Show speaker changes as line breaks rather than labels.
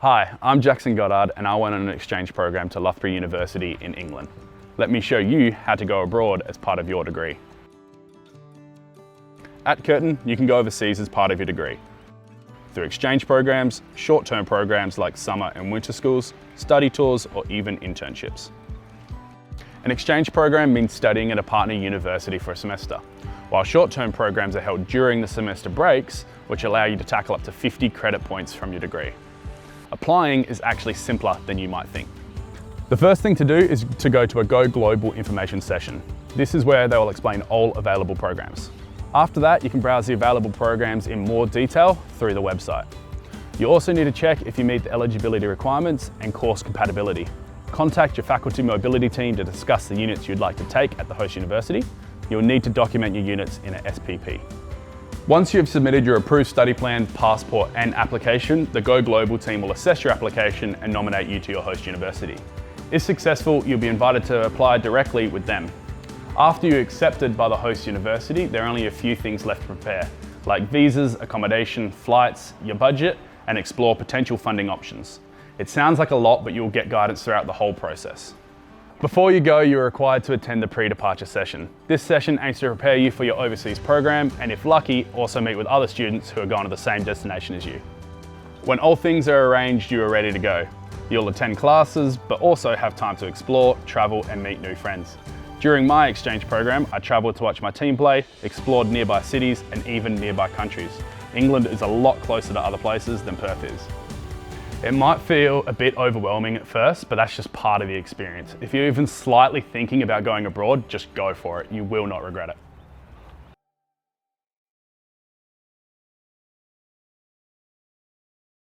Hi, I'm Jaxon and I went on an exchange program to Loughborough University in England. Let me show you how to go abroad as part of your degree. At Curtin, you can go overseas as part of your degree through exchange programs, short-term programs like summer and winter schools, study tours, or even internships. An exchange program means studying at a partner university for a semester, while short-term programs are held during the semester breaks, which allow you to tackle up to 50 credit points from your degree. Applying is actually simpler than you might think. The first thing to do is to go to a Go Global information session. This is where they will explain all available programs. After that, you can browse the available programs in more detail through the website. You also need to check if you meet the eligibility requirements and course compatibility. Contact your faculty mobility team to discuss the units you'd like to take at the host university. You'll need to document your units in an SPP. Once you have submitted your approved study plan, passport and application, the Go Global team will assess your application and nominate you to your host university. If successful, you'll be invited to apply directly with them. After you're accepted by the host university, there are only a few things left to prepare, like visas, accommodation, flights, your budget, and explore potential funding options. It sounds like a lot, but you'll get guidance throughout the whole process. Before you go, you're required to attend the pre-departure session. This session aims to prepare you for your overseas program and, if lucky, also meet with other students who are going to the same destination as you. When all things are arranged, you are ready to go. You'll attend classes, but also have time to explore, travel and meet new friends. During my exchange program, I travelled to watch my team play, explored nearby cities and even nearby countries. England is a lot closer to other places than Perth is. It might feel a bit overwhelming at first, but that's just part of the experience. If you're even slightly thinking about going abroad, just go for it. You will not regret it.